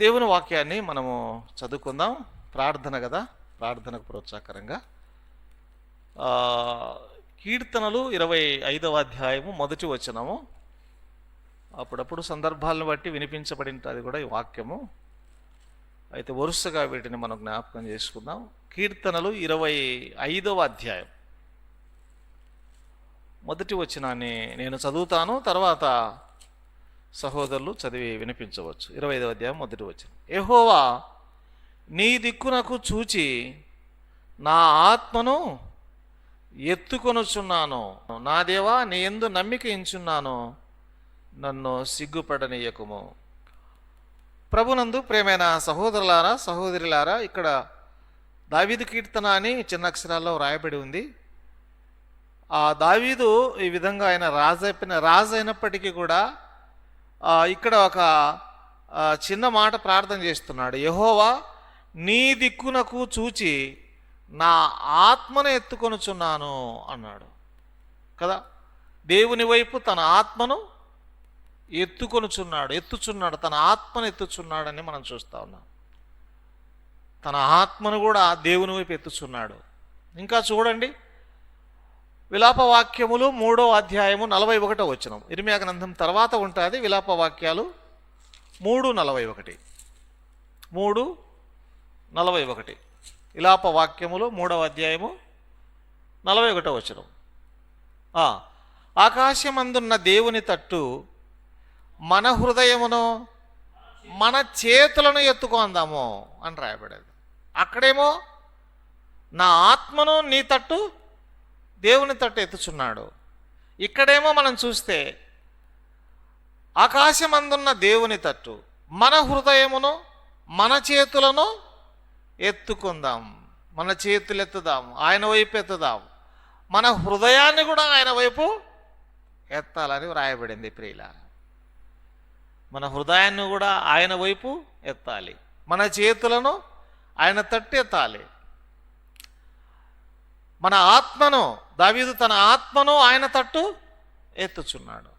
దేవుని వాక్యాన్ని మనము చదువుకుందాం. ప్రార్థన కదా, ప్రార్థనకు ప్రోత్సాహకరంగా కీర్తనలు 25వ అధ్యాయము మొదటి వచనము. అప్పుడప్పుడు సందర్భాలను బట్టి వినిపించబడింది కూడా ఈ వాక్యము. అయితే వరుసగా వీటిని మనం జ్ఞాపకం చేసుకుందాం. కీర్తనలు 25వ అధ్యాయం మొదటి వచనాన్ని నేను చదువుతాను, తర్వాత సహోదరులు చదివి వినిపించవచ్చు. 25వ అధ్యాయం మొదటి వచనం. యెహోవా నీ దిక్కునకు చూచి నా ఆత్మను ఎత్తుకొనుచున్నాను. నా దేవా నీ యందు నమ్మిక ఉంచున్నాను, నన్ను సిగ్గుపడనీయకుము. ప్రభునందు ప్రియమైన సహోదరులారా, సహోదరులారా, ఇక్కడ దావీదు కీర్తన అని చిన్న అక్షరాల్లో రాయబడి ఉంది. ఆ దావీదు ఈ విధంగా ఆయన రాజు అయినప్పటికీ కూడా ఇక్కడ ఒక చిన్న మాట ప్రార్థన చేస్తున్నాడు. యెహోవా నీ దిక్కునకు చూచి నా ఆత్మను ఎత్తుకొనుచున్నాను అన్నాడు కదా. దేవుని వైపు తన ఆత్మను ఎత్తుచున్నాడు, తన ఆత్మను ఎత్తుచున్నాడని మనం చూస్తా ఉన్నాం. తన ఆత్మను కూడా దేవుని వైపు ఎత్తుచున్నాడు. ఇంకా చూడండి, విలాప వాక్యములు 3వ అధ్యాయము 41వ వచనం. ఇర్మియా గ్రంథం తర్వాత ఉంటుంది విలాప వాక్యాలు 3:41. 3:41 విలాప వాక్యములు 3వ అధ్యాయము 41వ వచనం. ఆకాశమందున్న దేవుని తట్టు మన హృదయమును మన చేతులను ఎత్తుకుందాము అని రాయబడేది. అక్కడేమో నా ఆత్మను నీ తట్టు దేవుని తట్టు ఎత్తుచున్నాడు. ఇక్కడేమో మనం చూస్తే ఆకాశమందున్న దేవుని తట్టు మన హృదయమును మన చేతులను ఎత్తుకుందాం, మన చేతులు ఎత్తుదాం, ఆయన వైపు ఎత్తుదాం, మన హృదయాన్ని కూడా ఆయన వైపు ఎత్తాలని వ్రాయబడింది. ప్రియుల, మన హృదయాన్ని కూడా ఆయన వైపు ఎత్తాలి, మన చేతులను ఆయన తట్టు ఎత్తాలి. మన ఆత్మను, దావీదు తన ఆత్మను ఆయన తట్టు ఎత్తుచున్నాడు.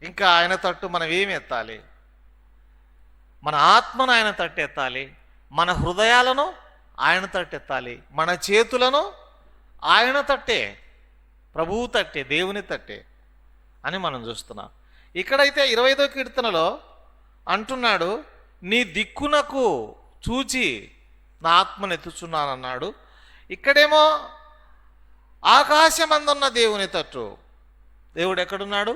ఇంకా ఆయన తట్టు మనం ఏమి ఎత్తాలి? మన ఆత్మను ఆయన తట్టు ఎత్తాలి, మన హృదయాలను ఆయన తట్టు ఎత్తాలి, మన చేతులను ఆయన తట్టే, ప్రభువు తట్టే, దేవుని తట్టే అని మనం చూస్తున్నాం. ఇక్కడైతే 25వ కీర్తనలో అంటున్నాడు, నీ దిక్కునకు చూచి నా ఆత్మను ఎత్తుచున్నానన్నాడు. ఇక్కడేమో ఆకాశమందున్న దేవుని తట్టు. దేవుడు ఎక్కడున్నాడు?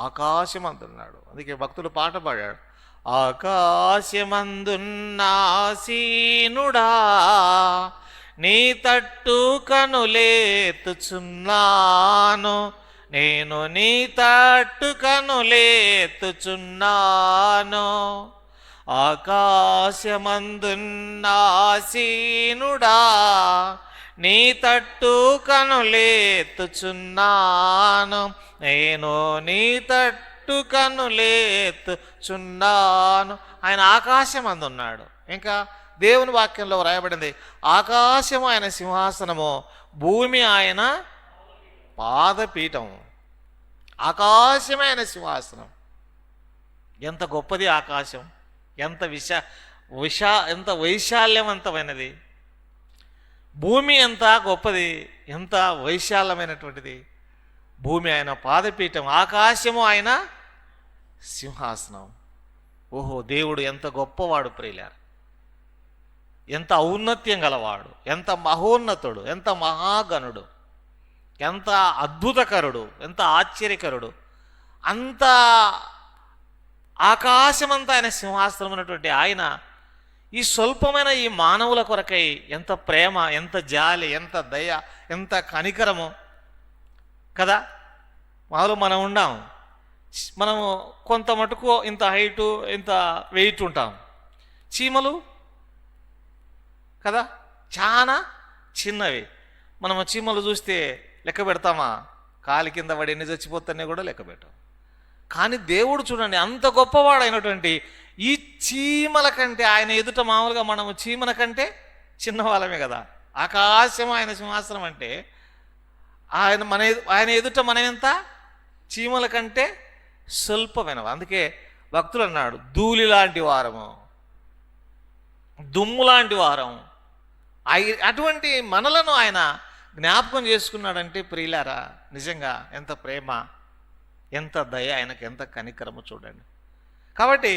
ఆకాశమందున్నాడు. అందుకే భక్తుడు పాట పాడాడు, ఆకాశమందున్న ఆసీనుడా నీ తట్టు కనులేతుచున్నాను, నేను నీ తట్టు కనులేతుచున్నాను. ఆకాశమందున్న ఆసీనుడా నీ తట్టు కనులేతుచున్నాను, నేను నీ తట్టు కనులేతుచున్నాను. ఆయన ఆకాశమందున్నాడు. ఇంకా దేవుని వాక్యంలో వ్రాయబడింది, ఆకాశము ఆయన సింహాసనము, భూమి ఆయన పాదపీఠం. ఆకాశమే ఆయన సింహాసనం. ఎంత గొప్పది ఆకాశం! ఎంత ఎంత వైశాల్యవంతమైనది! భూమి ఎంత గొప్పది, ఎంత వైశాల్యమైనటువంటిది! భూమి ఆయన పాదపీఠం, ఆకాశము ఆయన సింహాసనం. ఓహో, దేవుడు ఎంత గొప్పవాడు ప్రియులారా! ఎంత ఔన్నత్యం గలవాడు, ఎంత మహోన్నతుడు, ఎంత మహాగణుడు, ఎంత అద్భుతకరుడు, ఎంత ఆశ్చర్యకరుడు! అంత ఆకాశమంతా ఆయన సింహాసనం ఉన్నటువంటి ఆయన ఈ స్వల్పమైన ఈ మానవుల కొరకై ఎంత ప్రేమ, ఎంత జాలి, ఎంత దయ, ఎంత కనికరము కదా. మామూలు మనం ఉండాం, మనము కొంత మటుకు ఇంత హైటు, ఇంత వెయిట్ ఉంటాం. చీమలు కదా చాలా చిన్నవి. మనము చీమలు చూస్తే లెక్క పెడతామా? కాలి కింద పడి ఎన్ని చచ్చిపోతానే కూడా లెక్క పెట్టాం. కానీ దేవుడు చూడండి, అంత గొప్పవాడైనటువంటి ఈ చీమల కంటే ఆయన ఎదుట, మామూలుగా మనము చీమల కంటే చిన్నవాళ్ళమే కదా. ఆకాశం ఆయన సింహాసనం అంటే ఆయన ఎదుట మనం ఎంత? చీమల కంటే స్వల్పమైనవి. అందుకే భక్తులు అన్నాడు, ధూళి లాంటి వారము, దుమ్ము లాంటి వారం. అటువంటి మనలను ఆయన జ్ఞాపకం చేసుకున్నాడంటే ప్రియులారా, నిజంగా ఎంత ప్రేమ, ఎంత దయ, ఆయనకు ఎంత కనికరము చూడండి. కాబట్టి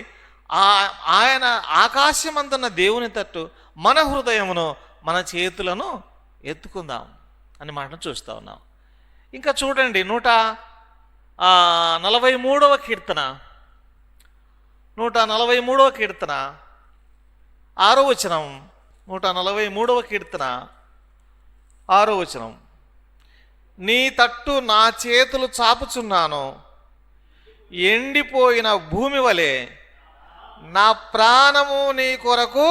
ఆయన ఆకాశమందున్న దేవుని తట్టు మన హృదయమును, మన చేతులను ఎత్తుకుందాం అని మాటను చూస్తూ ఉన్నాం. ఇంకా చూడండి 143వ కీర్తన, 143వ కీర్తన 6వ వచనం, 143వ కీర్తన 6వ వచనం. నీ తట్టు నా చేతులు చాపుచున్నాను, ఎండిపోయిన భూమి వలె నా ప్రాణము నీ కొరకు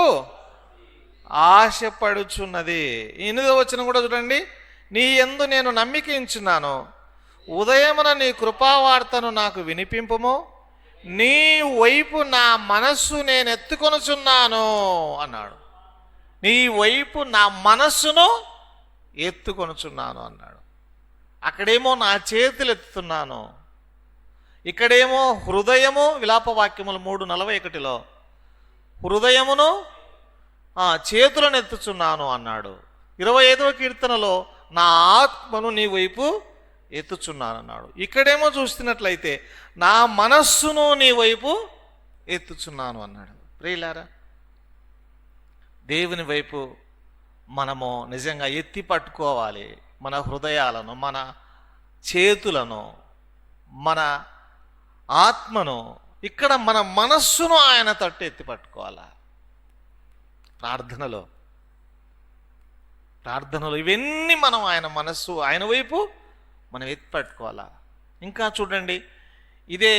ఆశపడుచున్నది. 8వ వచనం కూడా చూడండి, నీ యందు నేను నమ్మిక ఉంచున్నాను, ఉదయమున నీ కృపావార్తను నాకు వినిపింపుము, నీ వైపు నా మనస్సు నేను ఎత్తుకొనుచున్నాను అన్నాడు. నీ వైపు నా మనస్సును ఎత్తుకొనుచున్నాను అన్నాడు. అక్కడేమో నా చేతులు ఎత్తుతున్నాను, ఇక్కడేమో హృదయము, విలాపవాక్యములు 3:41లో హృదయమును చేతులను ఎత్తుచున్నాను అన్నాడు. 25వ కీర్తనలో నా ఆత్మను నీ వైపు ఎత్తుచున్నాను అన్నాడు. ఇక్కడేమో చూస్తున్నట్లయితే నా మనస్సును నీ వైపు ఎత్తుచున్నాను అన్నాడు. ప్రియులారా, దేవుని వైపు మనము నిజంగా ఎత్తి పట్టుకోవాలి. మన హృదయాలను, మన చేతులను, మన ఆత్మను, ఇక్కడ మన మనస్సును ఆయన తట్టు ఎత్తి పట్టుకోవాలా. ప్రార్థనలో ఇవన్నీ మనం ఆయన మనస్సు, ఆయన వైపు మనం ఎత్తి పట్టుకోవాలా. ఇంకా చూడండి, ఇదే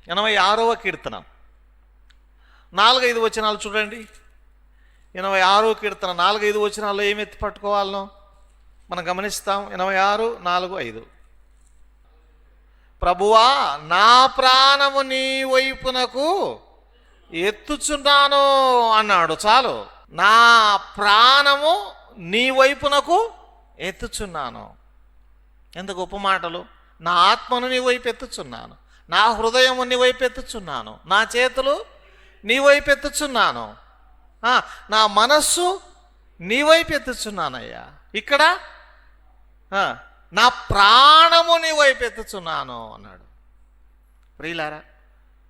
86వ కీర్తన 4-5 వచనాలు చూడండి. 86వ కీర్తన 4-5 వచనాల్లో ఏమి ఎత్తి పట్టుకోవాలనో మనం గమనిస్తాం. 86:4-5. ప్రభువా, నా ప్రాణము నీ వైపునకు ఎత్తుచున్నాను అన్నాడు. చాలు, నా ప్రాణము నీ వైపునకు ఎత్తుచున్నాను. ఎంత గొప్ప మాటలు. నా ఆత్మను నీ వైపు ఎత్తుచున్నాను, నా హృదయము నీ వైపు ఎత్తుచున్నాను, నా చేతులు నీ వైపు ఎత్తుచున్నాను, నా మనస్సు నీ వైపు ఎత్తుచున్నానయ్యా. ఇక్కడ నా ప్రాణము నీ వైపు ఎత్తుచున్నాను అన్నాడు. ప్రియులారా,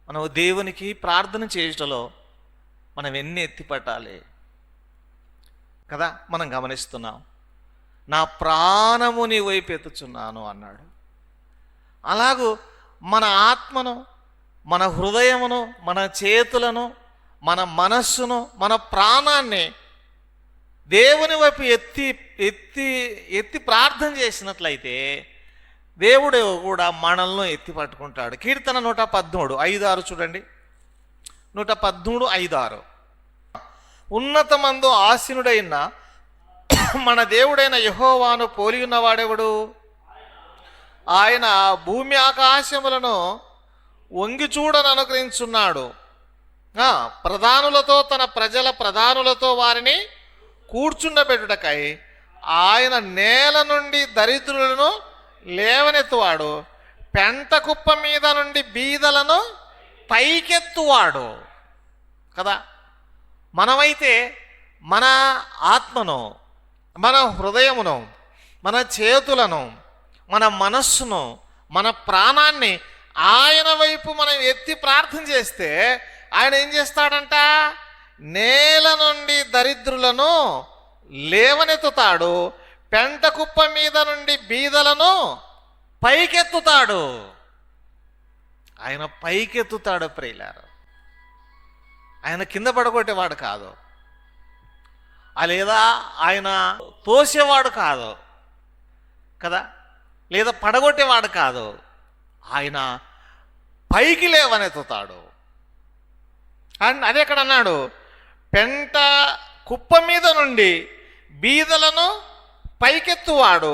మనం దేవునికి ప్రార్థన చేయటంలో మనం ఎన్ని ఎత్తిపట్టాలి కదా, మనం గమనిస్తున్నాం. నా ప్రాణము నీ వైపు ఎత్తుచున్నాను అన్నాడు. అలాగూ మన ఆత్మను, మన హృదయమును, మన చేతులను, మన మనస్సును, మన ప్రాణాన్ని దేవుని వైపు ఎత్తి ఎత్తి ఎత్తి ప్రార్థన చేసినట్లయితే దేవుడు కూడా మనల్ని ఎత్తి పట్టుకుంటాడు. కీర్తన 113:5-6 చూడండి. 113:5-6. ఉన్నతమందు ఆసీనుడైన మన దేవుడైన యెహోవాను పోలి ఉన్నవాడెవడు? ఆయన భూమి ఆకాశములను వంగి చూడని అనుగ్రహించున్నాడు. ప్రధానులతో, తన ప్రజల ప్రధానులతో వారిని కూర్చుండబెట్టుటకై ఆయన నేల నుండి దరిద్రులను లేవనెత్తువాడు, పెంట కుప్ప మీద నుండి బీదలను పైకెత్తువాడు కదా. మనమైతే మన ఆత్మను, మన హృదయమును, మన చేతులను, మన మనస్సును, మన ప్రాణాన్ని ఆయన వైపు మనం ఎత్తి ప్రార్థన చేస్తే ఆయన ఏం చేస్తాడంట? నేల నుండి దరిద్రులను లేవనెత్తుతాడు, పెంట కుప్ప మీద నుండి బీదలను పైకెత్తుతాడు. ఆయన పైకెత్తుతాడు ప్రియులారా. ఆయన కింద పడగొట్టేవాడు కాదు, లేదా ఆయన తోసేవాడు కాదు కదా, లేదా పడగొట్టేవాడు కాదు. ఆయన పైకి లేవనెత్తుతాడు. అండ్ అదే ఎక్కడ అన్నాడు? పెంట కుప్ప మీద నుండి బీదలను పైకెత్తువాడు.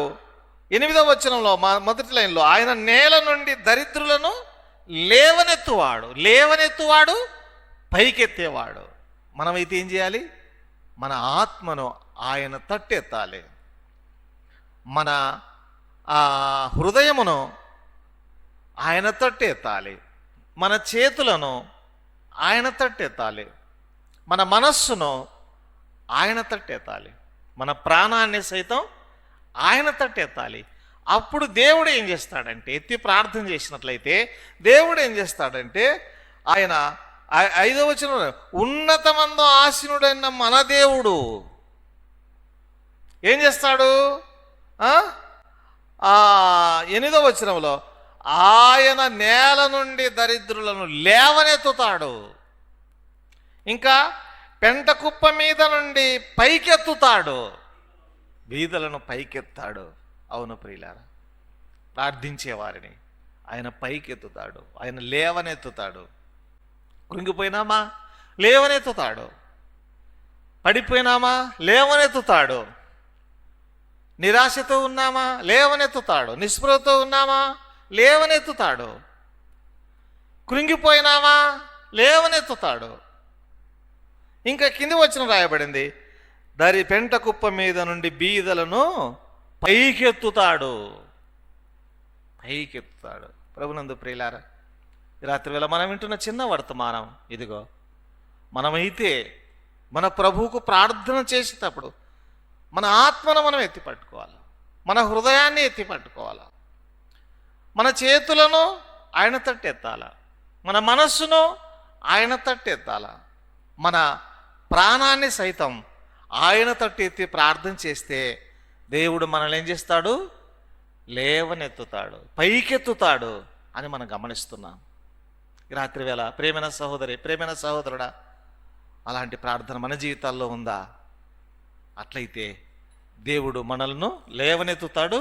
8వ వచనంలో మొదటి లైన్లో ఆయన నేల నుండి దరిద్రులను లేవనెత్తువాడు, పైకెత్తేవాడు. మనమైతే ఏం చేయాలి? మన ఆత్మను ఆయన తట్టెత్తాలి, మన హృదయమును ఆయన తట్టెత్తాలి, మన చేతులను ఆయన తట్టెత్తాలి, మన మనస్సును ఆయన తట్టెత్తాలి, మన ప్రాణాన్ని సైతం ఆయన తట్టెత్తాలి. అప్పుడు దేవుడు ఏం చేస్తాడంటే, ఎత్తి ప్రార్థన చేసినట్లయితే దేవుడు ఏం చేస్తాడంటే, ఆయన 5వ వచనం, ఉన్నతమందు ఆసీనుడైన మన దేవుడు ఏం చేస్తాడు? 8వ వచనంలో, ఆయన నేల నుండి దరిద్రులను లేవనెత్తుతాడు, ఇంకా పెంట కుప్ప మీద నుండి పైకెత్తుతాడు, బీదలను పైకెత్తాడు. అవును ప్రియులారా, ప్రార్థించేవారిని ఆయన పైకెత్తుతాడు, ఆయన లేవనెత్తుతాడు. కృంగిపోయినామా లేవనెత్తుతాడు, పడిపోయినామా లేవనెత్తుతాడు, నిరాశతో ఉన్నామా లేవనెత్తుతాడు, నిస్పృహతో ఉన్నామా లేవనెత్తుతాడు, కృంగిపోయినామా లేవనెత్తుతాడు. ఇంకా కింది వచనం రాయబడింది, పెంట కుప్ప మీద నుండి బీదలను పైకెత్తుతాడు, పైకెత్తుతాడు. ప్రభునందు ప్రియులారా, రాత్రి వేళ మనం వింటున్న చిన్న వర్తమానం ఇదిగో, మనమైతే మన ప్రభువుకు ప్రార్థన చేసేటప్పుడు మన ఆత్మను మనం ఎత్తి పట్టుకోవాలి, మన హృదయాన్ని ఎత్తి పట్టుకోవాలి, మన చేతులను ఆయన తట్టెత్తాల, మన మనస్సును ఆయన తట్టెత్తాల, మన ప్రాణాన్ని సైతం ఆయన తట్టెత్తి ప్రార్థన చేస్తే దేవుడు మనల్ని ఏం చేస్తాడు? లేవనెత్తుతాడు, పైకెత్తుతాడు అని మనం గమనిస్తున్నాం. రాత్రి వేళ ప్రేమైన సహోదరి, ప్రేమైన సహోదరుడా, అలాంటి ప్రార్థన మన జీవితాల్లో ఉందా? అట్లయితే దేవుడు మనల్ని లేవనెత్తుతాడు,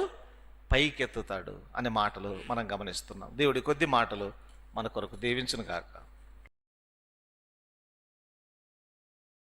పైకెత్తుతాడు అనే మాటలు మనం గమనిస్తున్నాం. దేవుడి కొద్ది మాటలు మన కొరకు దీవించును గాక.